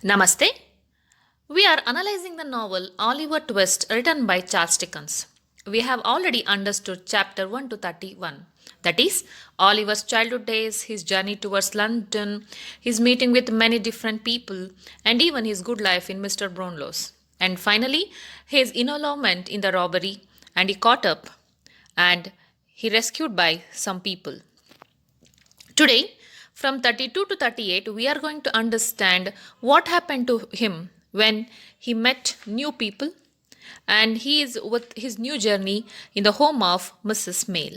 Namaste. We are analyzing the novel Oliver Twist written by Charles Dickens. We have already understood chapter 1 to 31. That is, Oliver's childhood days, his journey towards London, his meeting with many different people, and even his good life in Mr. Brownlow's. And finally, his involvement in the robbery, and he caught up, and he rescued by some people. Today, from 32 to 38, we are going to understand what happened to him when he met new people and he is with his new journey in the home of Mrs. Mail.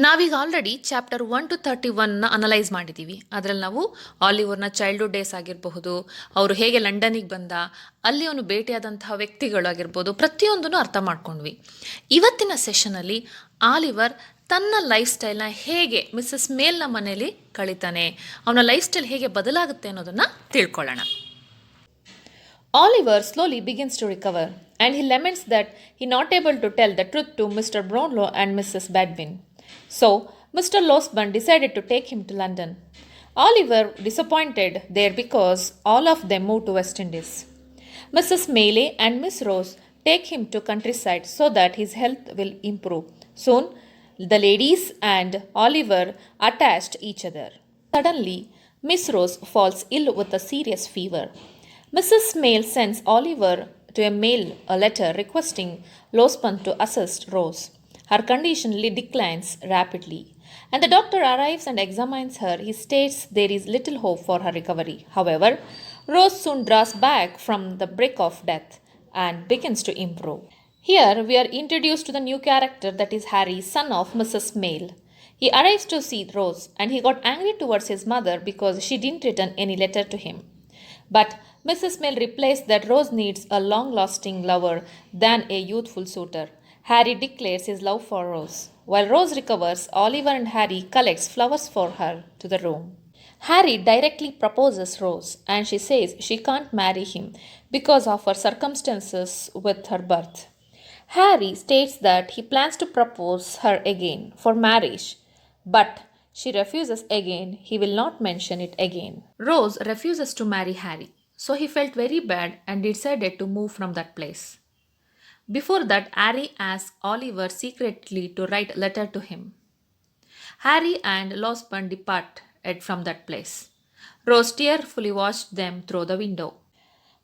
ನಾವೀಗ already chapter 1 to 31ನ analyse ಮಾಡಿದ್ದೀವಿ. ಅದರಲ್ಲಿ ನಾವು ಆಲಿವರ್ನ childhood days ಆಗಿರಬಹುದು, ಅವರು ಹೇಗೆ ಲಂಡನಿಗೆ ಬಂದ, ಅಲ್ಲಿ ಅವನು ಭೇಟಿಯಾದಂತಹ ವ್ಯಕ್ತಿಗಳಾಗಿರ್ಬೋದು, ಪ್ರತಿಯೊಂದನ್ನು ಅರ್ಥ ಮಾಡ್ಕೊಂಡ್ವಿ. ಇವತ್ತಿನ ಸೆಷನಲ್ಲಿ ಆಲಿವರ್ ತನ್ನ ಲೈಫ್ ಸ್ಟೈಲ್ನ ಹೇಗೆ ಮಿಸ್ಸಸ್ ಮೇಲ್ನ ಮನೆಯಲ್ಲಿ ಕಳೀತಾನೆ, ಅವನ ಲೈಫ್ ಸ್ಟೈಲ್ ಹೇಗೆ ಬದಲಾಗುತ್ತೆ ಅನ್ನೋದನ್ನು ತಿಳ್ಕೊಳ್ಳೋಣ. Oliver slowly begins to recover, and he laments that he not able to tell the truth to Mr. Brownlow and Mrs. Badwin. So, Mr. Losberne decided to take him to London. Oliver disappointed there because all of them moved to West Indies. Mrs. Mayley and Miss Rose take him to countryside so that his health will improve. Soon, the ladies and Oliver attached each other. Suddenly, Miss Rose falls ill with a serious fever. Mrs. Mail sends Oliver to a letter requesting Losberne to assist Rose. Her condition declines rapidly, and the doctor arrives and examines her. He states there is little hope for her recovery. However, Rose soon draws back from the brink of death and begins to improve. Here we are introduced to the new character, that is Harry, son of Mrs. Mail. He arrives to see Rose, and he got angry towards his mother because she didn't return any letter to him. But Mrs. Mail replies that Rose needs a long-lasting lover than a youthful suitor. Harry declares his love for Rose. While Rose recovers, Oliver and Harry collects flowers for her to the room. Harry directly proposes Rose, and she says she can't marry him because of her circumstances with her birth. Harry states that he plans to propose her again for marriage, but she refuses again. He will not mention it again. Rose refuses to marry Harry, so he felt very bad and decided to move from that place. Before that, Harry asks Oliver secretly to write a letter to him. Harry and Losberne depart from that place. Rose tearfully watched them through the window.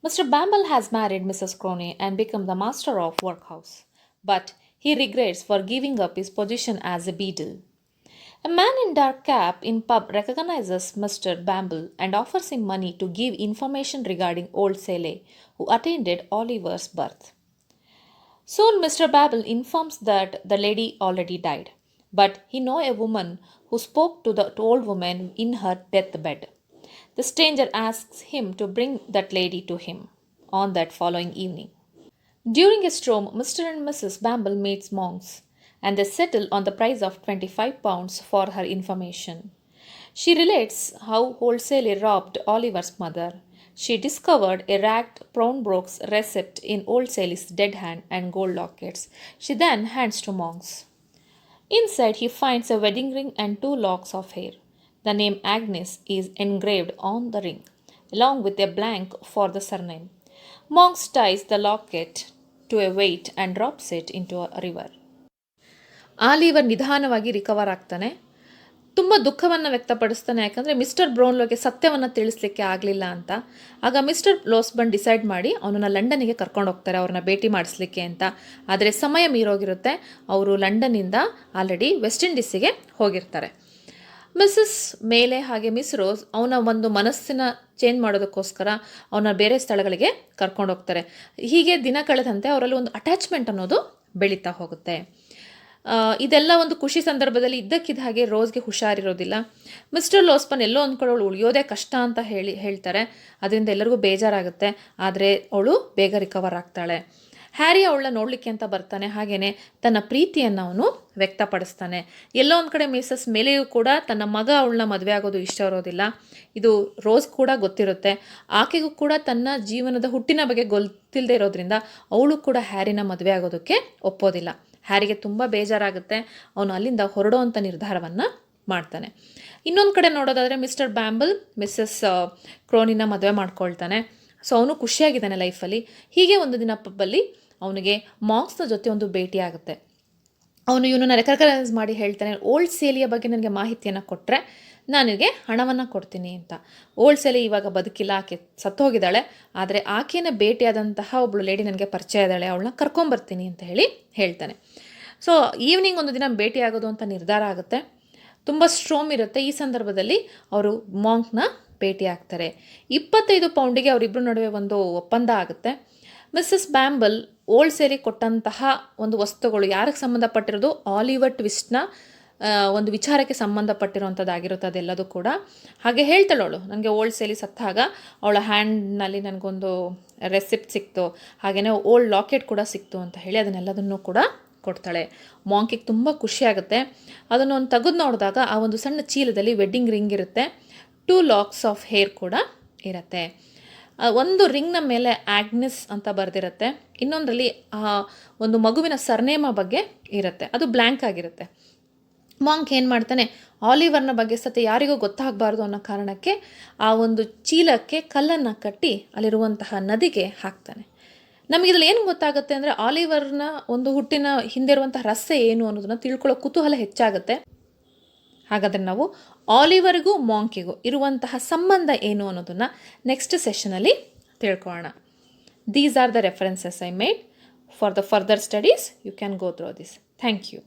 Mr. Bamble has married Mrs. Croney and become the master of workhouse, but he regrets for giving up his position as a beadle. A man in dark cap in pub recognizes Mr. Bamble and offers him money to give information regarding old Sele, who attended Oliver's birth. Soon Mr. Bamble informs that the lady already died, but he knows a woman who spoke to the old woman in her deathbed. The stranger asks him to bring that lady to him on that following evening. During a storm, Mr. and Mrs. Bamble meets monks, and they settle on the price of £25 for her information. She relates how wholesale robbed Oliver's mother. She discovered a ragged pawnbroker's receipt in old Sally's dead hand and gold lockets. She then hands to monks. Inside, he finds a wedding ring and 2 locks of hair. The name Agnes is engraved on the ring, along with a blank for the surname. Monks ties the locket to a weight and drops it into a river. Oliver ನಿಧಾನವಾಗಿ recover ಆಗ್ತಾನೆ. ತುಂಬ ದುಃಖವನ್ನು ವ್ಯಕ್ತಪಡಿಸ್ತಾನೆ, ಯಾಕಂದರೆ mister ಬ್ರೌನ್ಲೋಗೆ ಸತ್ಯವನ್ನು ತಿಳಿಸ್ಲಿಕ್ಕೆ ಆಗಲಿಲ್ಲ ಅಂತ. ಆಗ mister ಲೋಸ್ಬರ್ನ್ decide ಮಾಡಿ ಅವನನ್ನು ಲಂಡನಿಗೆ ಕರ್ಕೊಂಡು ಹೋಗ್ತಾರೆ, ಅವ್ರನ್ನ ಭೇಟಿ ಮಾಡಿಸ್ಲಿಕ್ಕೆ ಅಂತ. ಆದರೆ ಸಮಯ ಮೀರೋಗಿರುತ್ತೆ, ಅವರು ಲಂಡನ್ನಿಂದ ಆಲ್ರೆಡಿ ವೆಸ್ಟ್ ಇಂಡೀಸಿಗೆ ಹೋಗಿರ್ತಾರೆ. ಮಿಸ್ಸಸ್ ಮೇಲೆ ಹಾಗೆ ಮಿಸ್ ರೋಸ್ ಅವನ ಒಂದು ಮನಸ್ಸಿನ ಚೇಂಜ್ ಮಾಡೋದಕ್ಕೋಸ್ಕರ ಅವನ ಬೇರೆ ಸ್ಥಳಗಳಿಗೆ ಕರ್ಕೊಂಡು ಹೋಗ್ತಾರೆ. ಹೀಗೆ ದಿನ ಕಳೆದಂತೆ ಅವರಲ್ಲಿ ಒಂದು ಅಟ್ಯಾಚ್ಮೆಂಟ್ ಅನ್ನೋದು ಬೆಳೀತಾ ಹೋಗುತ್ತೆ. ಇದೆಲ್ಲ ಒಂದು ಖುಷಿ ಸಂದರ್ಭದಲ್ಲಿ ಇದ್ದಕ್ಕಿದ್ದ ಹಾಗೆ ರೋಸ್ಗೆ ಹುಷಾರಿರೋದಿಲ್ಲ. ಮಿಸ್ಟರ್ ಲೋಸ್ಬರ್ನ್ ಎಲ್ಲೋ ಒಂದು ಕಡೆ ಅವಳು ಉಳಿಯೋದೇ ಕಷ್ಟ ಅಂತ ಹೇಳ್ತಾರೆ. ಅದರಿಂದ ಎಲ್ಲರಿಗೂ ಬೇಜಾರಾಗುತ್ತೆ. ಆದರೆ ಅವಳು ಬೇಗ ರಿಕವರ್ ಆಗ್ತಾಳೆ. ಹ್ಯಾರಿ ಅವಳನ್ನ ನೋಡಲಿಕ್ಕೆ ಅಂತ ಬರ್ತಾನೆ, ಹಾಗೆಯೇ ತನ್ನ ಪ್ರೀತಿಯನ್ನು ಅವನು ವ್ಯಕ್ತಪಡಿಸ್ತಾನೆ. ಎಲ್ಲೋ ಒಂದು ಕಡೆ ಮಿಸಸ್ ಮೇಲೆಯೂ ಕೂಡ ತನ್ನ ಮಗ ಅವಳನ್ನ ಮದುವೆ ಆಗೋದು ಇಷ್ಟ ಇರೋದಿಲ್ಲ. ಇದು ರೋಸ್ ಕೂಡ ಗೊತ್ತಿರುತ್ತೆ. ಆಕೆಗೂ ಕೂಡ ತನ್ನ ಜೀವನದ ಹುಟ್ಟಿನ ಬಗ್ಗೆ ಗೊತ್ತಿಲ್ಲದೆ ಇರೋದ್ರಿಂದ ಅವಳು ಕೂಡ ಹ್ಯಾರಿನ ಮದುವೆ ಆಗೋದಕ್ಕೆ ಒಪ್ಪೋದಿಲ್ಲ. ಹ್ಯಾರಿಗೆ ತುಂಬ ಬೇಜಾರಾಗುತ್ತೆ. ಅವನು ಅಲ್ಲಿಂದ ಹೊರಡೋ ಅಂಥ ನಿರ್ಧಾರವನ್ನು ಮಾಡ್ತಾನೆ. ಇನ್ನೊಂದು ಕಡೆ ನೋಡೋದಾದರೆ ಮಿಸ್ಟರ್ ಬ್ಯಾಂಬಲ್ ಮಿಸ್ಸಸ್ ಕ್ರೋನಿನ ಮದುವೆ ಮಾಡ್ಕೊಳ್ತಾನೆ. ಸೊ ಅವನು ಖುಷಿಯಾಗಿದ್ದಾನೆ ಲೈಫಲ್ಲಿ. ಹೀಗೆ ಒಂದು ದಿನ ಪಬ್ಬಲ್ಲಿ ಅವನಿಗೆ ಮಾಂಕ್ಸ್ನ ಜೊತೆ ಒಂದು ಭೇಟಿ ಆಗುತ್ತೆ. ಅವನು ಇವನನ್ನು ರೆಕಗ್ನೈಸ್ ಮಾಡಿ ಹೇಳ್ತಾನೆ, ಓಲ್ಡ್ ಸೇಲಿಯ ಬಗ್ಗೆ ನನಗೆ ಮಾಹಿತಿಯನ್ನು ಕೊಟ್ಟರೆ ನನಗೆ ಹಣವನ್ನು ಕೊಡ್ತೀನಿ ಅಂತ. ಓಲ್ಡ್ ಸೇಲಿ ಇವಾಗ ಬದುಕಿಲ್ಲ, ಆಕೆ ಸತ್ತೋಗಿದ್ದಾಳೆ. ಆದರೆ ಆಕೆಯನ್ನು ಭೇಟಿಯಾದಂತಹ ಒಬ್ಬಳು ಲೇಡಿ ನನಗೆ ಪರಿಚಯ ಇದ್ದಾಳೆ, ಅವಳನ್ನ ಕರ್ಕೊಂಬರ್ತೀನಿ ಅಂತ ಹೇಳ್ತಾನೆ. ಸೊ ಈವ್ನಿಂಗ್ ಒಂದು ದಿನ ಭೇಟಿಯಾಗೋದು ಅಂತ ನಿರ್ಧಾರ ಆಗುತ್ತೆ. ತುಂಬ ಸ್ಟ್ರೋಮ್ ಇರುತ್ತೆ. ಈ ಸಂದರ್ಭದಲ್ಲಿ ಅವರು ಮಾಂಕ್ನ ಭೇಟಿ ಆಗ್ತಾರೆ. 25 ಪೌಂಡಿಗೆ ಅವರಿಬ್ಬರ ನಡುವೆ ಒಂದು ಒಪ್ಪಂದ ಆಗುತ್ತೆ. ಮಿಸ್ಸಸ್ ಬ್ಯಾಂಬಲ್ ಓಲ್ಡ್ ಸೇಲಿ ಕೊಟ್ಟಂತಹ ಒಂದು ವಸ್ತುಗಳು ಯಾರಿಗೆ ಸಂಬಂಧಪಟ್ಟಿರೋದು, ಆಲಿವರ್ ಟ್ವಿಸ್ಟ್ನ ಒಂದು ವಿಚಾರಕ್ಕೆ ಸಂಬಂಧಪಟ್ಟಿರುವಂಥದ್ದಾಗಿರುತ್ತೆ ಅದೆಲ್ಲದೂ ಕೂಡ. ಹಾಗೆ ಹೇಳ್ತಾಳವಳು, ನನಗೆ ಓಲ್ಡ್ ಸೇಲಿ ಸತ್ತಾಗ ಅವಳ ಹ್ಯಾಂಡ್ನಲ್ಲಿ ನನಗೊಂದು ರೆಸಿಪ್ಟ್ ಸಿಕ್ತು, ಹಾಗೆಯೇ ಓಲ್ಡ್ ಲಾಕೆಟ್ ಕೂಡ ಸಿಕ್ತು ಅಂತ ಹೇಳಿ ಅದನ್ನೆಲ್ಲದನ್ನು ಕೂಡ ಕೊಡ್ತಾಳೆ. ಮಾಂಕಿಗೆ ತುಂಬ ಖುಷಿಯಾಗುತ್ತೆ. ಅದನ್ನು ಒಂದು ತೆಗೆದು ನೋಡಿದಾಗ ಆ ಒಂದು ಸಣ್ಣ ಚೀಲದಲ್ಲಿ ವೆಡ್ಡಿಂಗ್ ರಿಂಗ್ ಇರುತ್ತೆ, 2 ಲಾಕ್ಸ್ ಆಫ್ ಹೇರ್ ಕೂಡ ಇರುತ್ತೆ. ಒಂದು ರಿಂಗ್ನ ಮೇಲೆ ಆಗ್ನೆಸ್ ಅಂತ ಬರೆದಿರುತ್ತೆ, ಇನ್ನೊಂದರಲ್ಲಿ ಆ ಒಂದು ಮಗುವಿನ ಸರ್ನೇಮ ಬಗ್ಗೆ ಇರುತ್ತೆ, ಅದು ಬ್ಲ್ಯಾಂಕ್ ಆಗಿರುತ್ತೆ. ಮಾಂಕ್ ಏನು ಮಾಡ್ತಾನೆ, ಆಲಿವರ್ನ ಬಗ್ಗೆ ಸತೆ ಯಾರಿಗೂ ಗೊತ್ತಾಗಬಾರ್ದು ಅನ್ನೋ ಕಾರಣಕ್ಕೆ ಆ ಒಂದು ಚೀಲಕ್ಕೆ ಕಲ್ಲನ್ನು ಕಟ್ಟಿ ಅಲ್ಲಿರುವಂತಹ ನದಿಗೆ ಹಾಕ್ತಾನೆ. ನಮಗಿದ್ರಲ್ಲಿ ಏನು ಗೊತ್ತಾಗುತ್ತೆ ಅಂದರೆ ಆಲಿವರ್ನ ಒಂದು ಹುಟ್ಟಿನ ಹಿಂದೆ ಇರುವಂತಹ ರಹಸ್ಯ ಏನು ಅನ್ನೋದನ್ನು ತಿಳ್ಕೊಳ್ಳೋ ಕುತೂಹಲ ಹೆಚ್ಚಾಗುತ್ತೆ. ಹಾಗಾದರೆ ನಾವು ಆಲಿವರ್ಗೂ ಮಾಂಕಿಗೂ ಇರುವಂತಹ ಸಂಬಂಧ ಏನು ಅನ್ನೋದನ್ನು ನೆಕ್ಸ್ಟ್ ಸೆಷನಲ್ಲಿ ತಿಳ್ಕೊಳ್ಳೋಣ. These are the references I made for the further studies. You can go through this. Thank you.